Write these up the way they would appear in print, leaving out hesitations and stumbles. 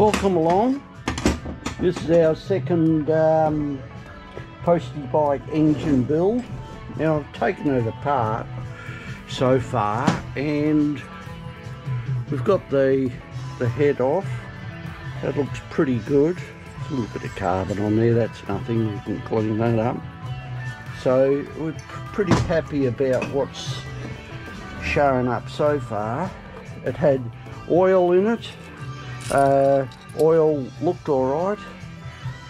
Welcome along. This is our second Postie bike engine build. Now I've taken it apart so far and we've got the head off. That looks pretty good. A little bit of carbon on there, that's nothing, you can clean that up. So we're pretty happy about what's showing up so far. It had oil in it. Oil looked alright.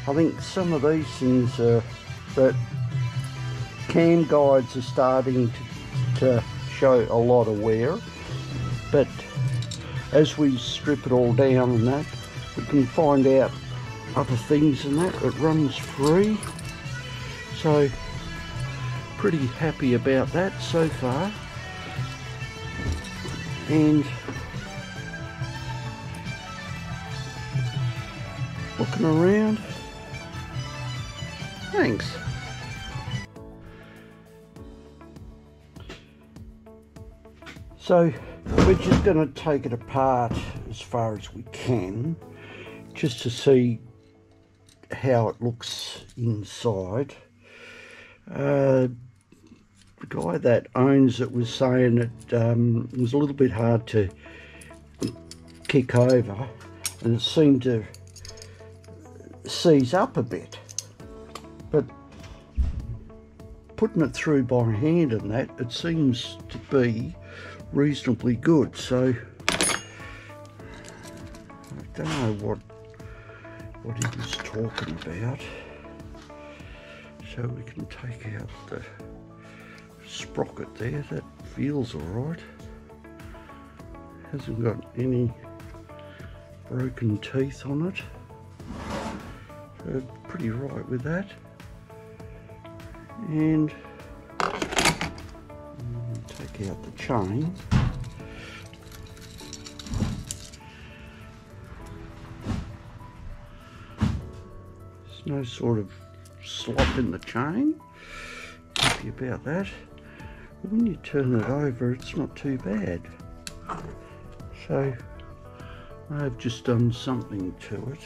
I think some of these things that cam guides are starting to show a lot of wear, but as we strip it all down and that, we can find out other things and that. It runs free, so pretty happy about that so far. And looking around, thanks. So we're just going to take it apart as far as we can, just to see how it looks inside. The guy that owns it was saying it was a little bit hard to kick over, and it seemed to seize up a bit, but putting it through by hand and that, it seems to be reasonably good. So I don't know what he was talking about. So we can take out the sprocket there. That feels alright. Hasn't got any broken teeth on it. So pretty right with that. And take out the chain. There's no sort of slop in the chain. Happy about that. When you turn it over, it's not too bad. So I've just done something to it.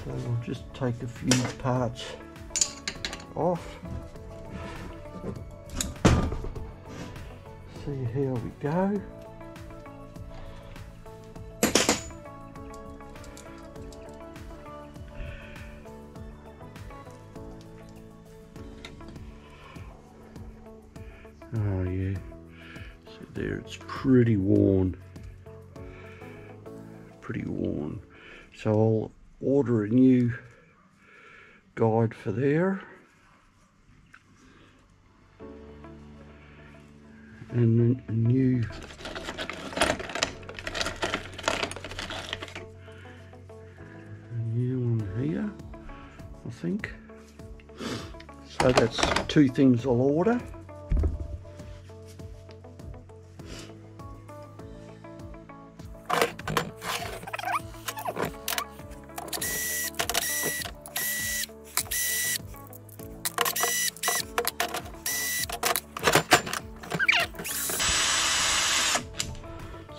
So I'll just take a few parts off. See how we go. Oh yeah, so there it's pretty worn. So I'll order a new guide for there, and a new one here, I think. So that's two things I'll order.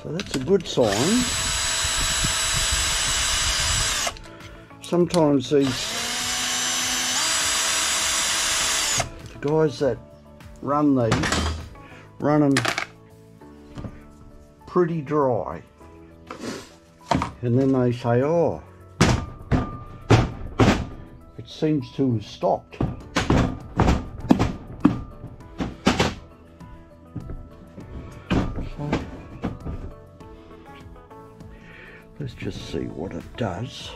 So that's a good sign. Sometimes the guys that run these run them pretty dry, and then they say, oh, it seems to have stopped. Let's just see what it does.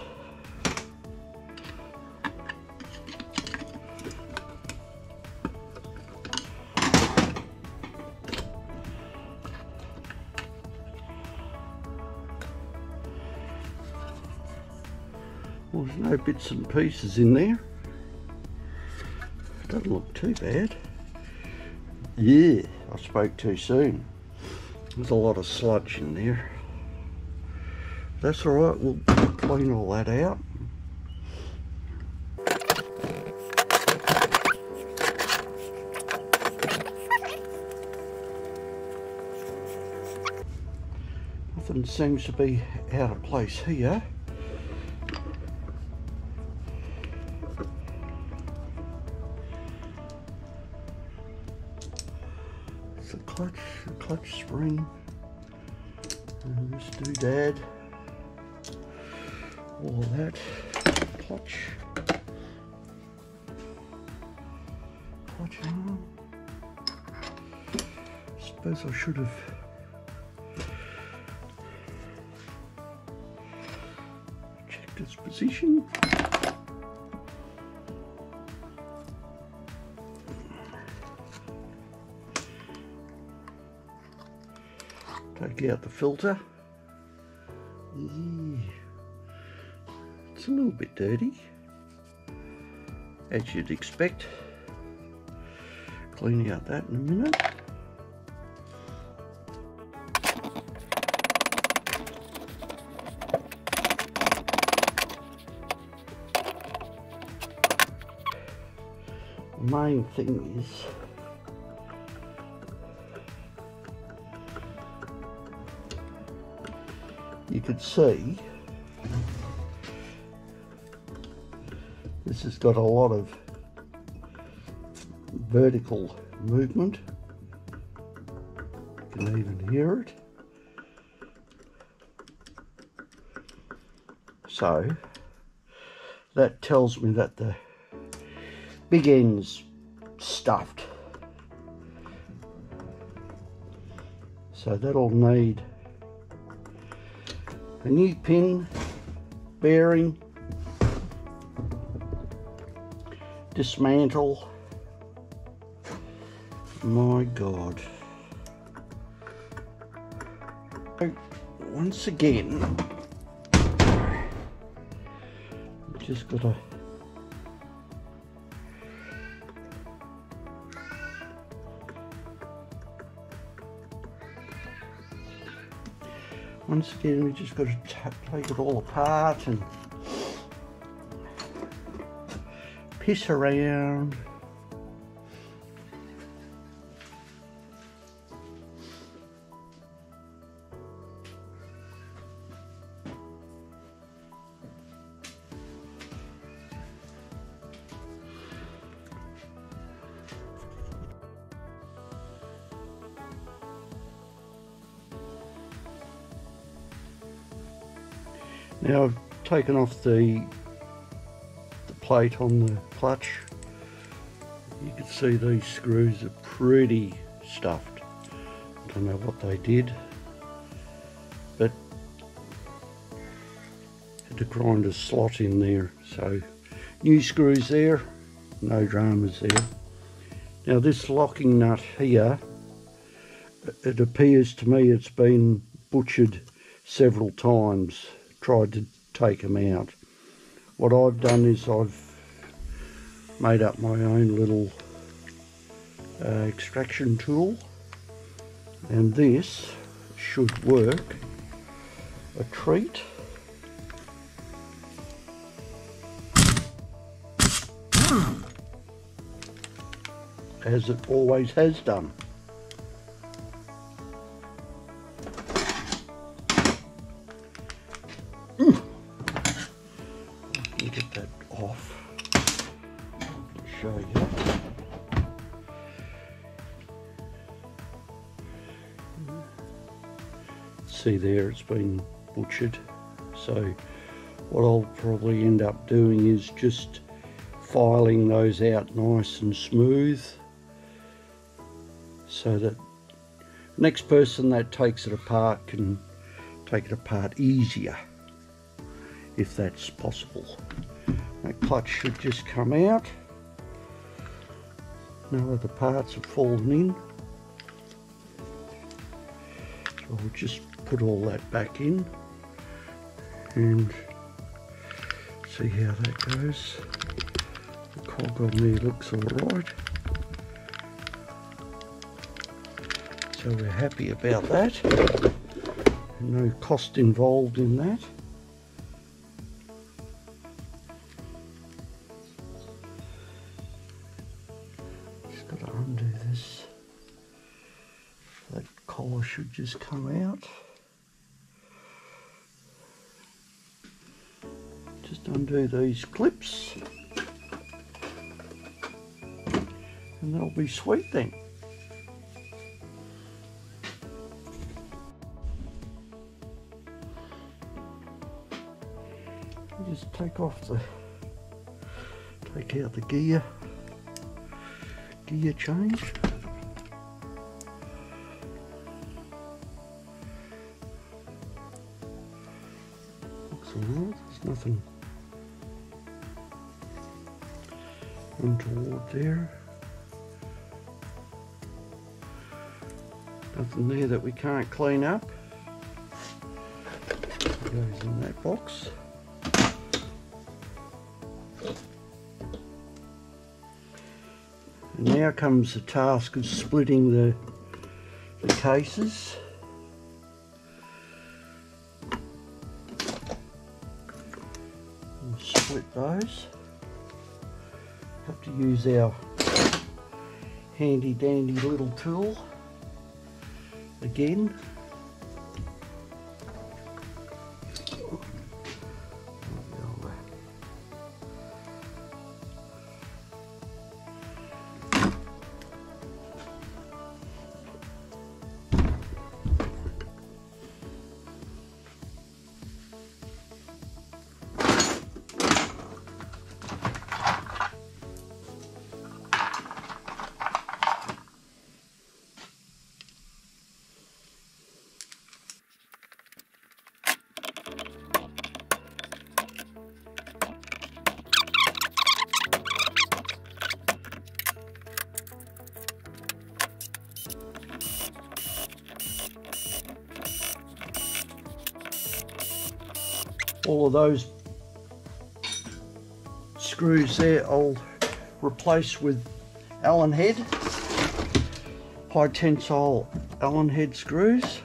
Well, there's no bits and pieces in there. Doesn't look too bad. Yeah, I spoke too soon. There's a lot of sludge in there. That's alright, we'll clean all that out. Nothing seems to be out of place here. the clutch spring, and this doodad, all that, clutch arm. Suppose I should have checked its position. Take out the filter. It's a little bit dirty, as you'd expect. Clean out that in a minute. The main thing is you could see this has got a lot of vertical movement. You can even hear it. So that tells me that the big end's stuffed. So that'll need a new pin, bearing, dismantle. My God. Once again, just gotta we just got to take it all apart and piss around. Now I've taken off the plate on the clutch. You can see these screws are pretty stuffed. I don't know what they did, but had to grind a slot in there. So new screws there, no dramas there. Now this locking nut here, it appears to me it's been butchered several times. Tried to take them out. What I've done is I've made up my own little extraction tool, and this should work a treat. As it always has done. Get that off. I'll show you. See there, it's been butchered. So what I'll probably end up doing is just filing those out nice and smooth, so that the next person that takes it apart can take it apart easier, if that's possible. That clutch should just come out. No other parts have fallen in. So I'll just put all that back in and see how that goes. The cog on there looks alright. So we're happy about that. No cost involved in that. Undo this. That collar should just come out. Just undo these clips and they'll be sweet then. just take out the gear change. Looks alright, there's nothing untoward there. Nothing there that we can't clean up. It goes in that box. And now comes the task of splitting the cases. We'll split those. Have to use our handy dandy little tool again. All of those screws there I'll replace with Allen head, high tensile Allen head screws.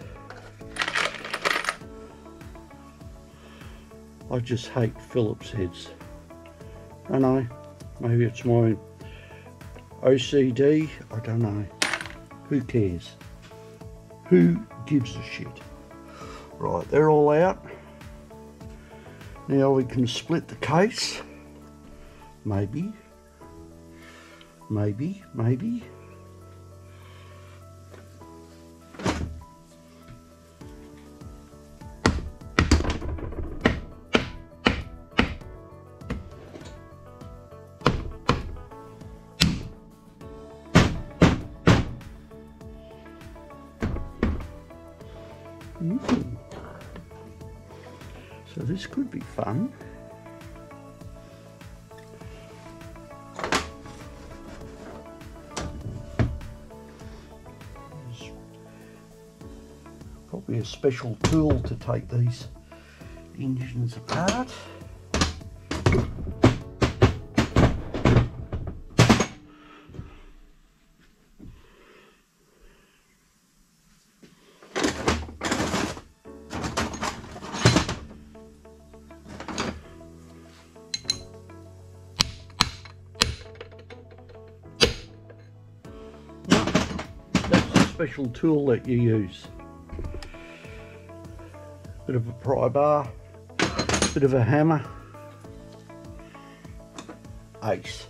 I just hate Phillips heads. I know, maybe it's my OCD, I don't know. Who cares? Who gives a shit? Right, they're all out. Now we can split the case. Maybe. So this could be fun. There's probably a special tool to take these engines apart. Special tool that you use. Bit of a pry bar, bit of a hammer, ace.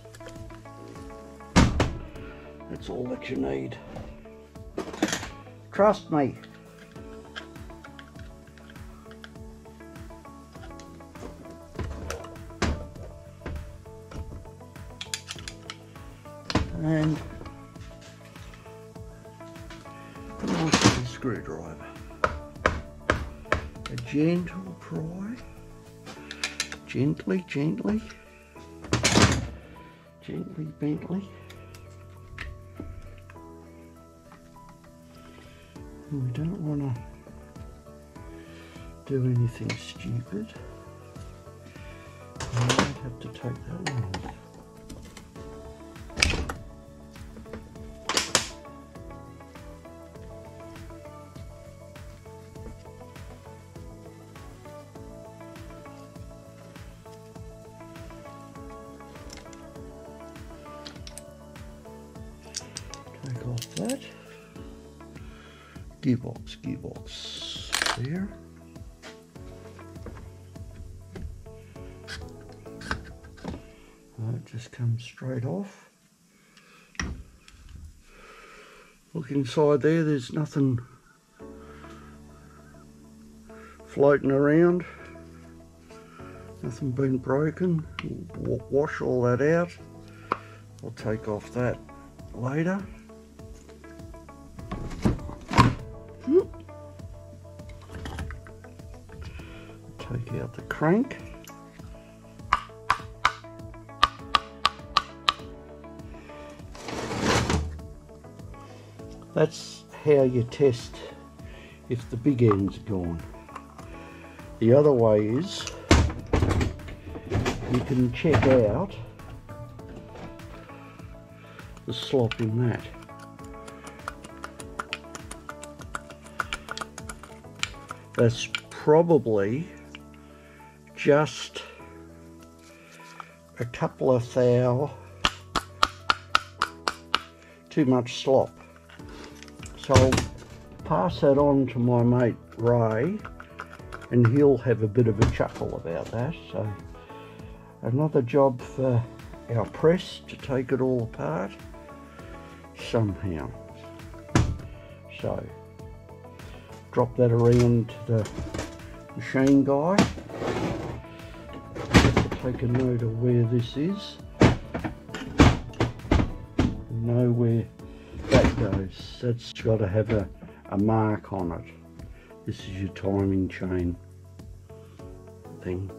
That's all that you need. Trust me. And screwdriver. A gentle pry. Gently, Bentley. And we don't want to do anything stupid. I might have to take that one off. Take off that gearbox there. It just comes straight off. Look inside there, there's nothing floating around. Nothing been broken. We'll wash all that out. I'll take off that later. Take out the crank. That's how you test if the big end's gone. The other way is you can check out the slop in that. That's probably just a couple of thou too much slop. So I'll pass that on to my mate Ray, and he'll have a bit of a chuckle about that. So another job for our press to take it all apart somehow. So drop that around to the machine guy. Take a note of where this is. Know where that goes. That's got to have a mark on it. This is your timing chain thing,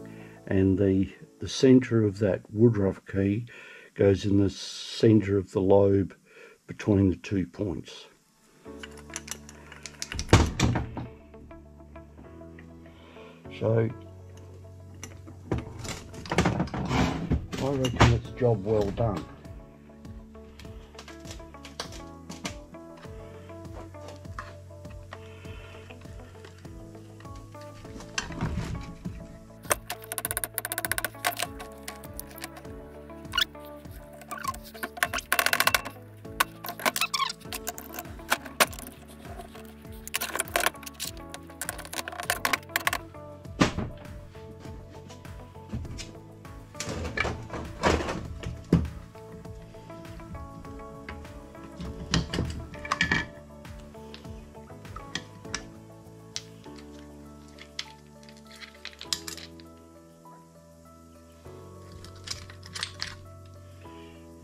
and the center of that Woodruff key goes in the center of the lobe between the 2 points. So I reckon it's job well done.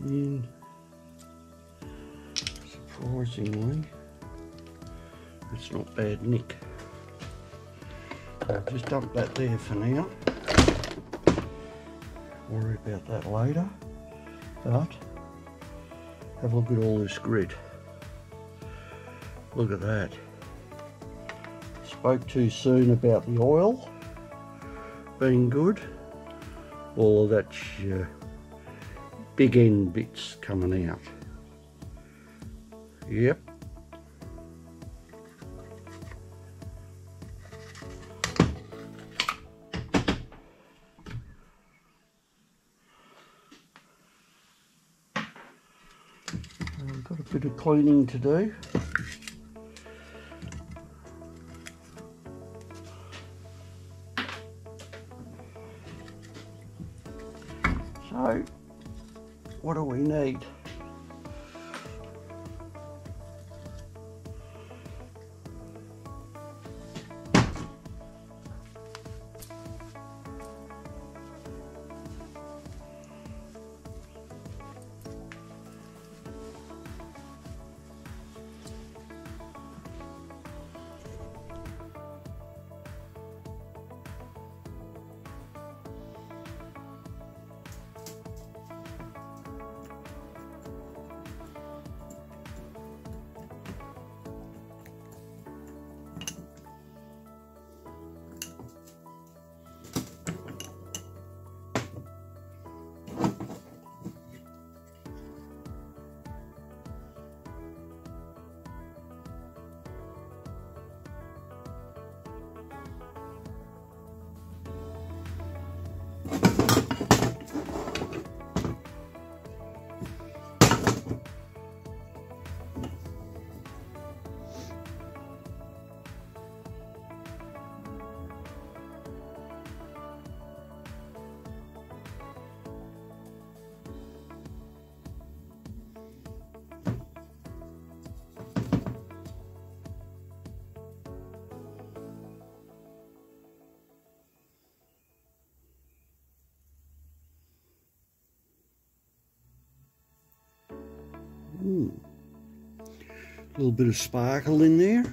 And surprisingly, it's not bad nick. I'll just dump that there for now. Worry about that later. But have a look at all this grit. Look at that. Spoke too soon about the oil being good. All of that big end bits coming out. Yep. I've got a bit of cleaning to do. So what do we need? little bit of sparkle in there.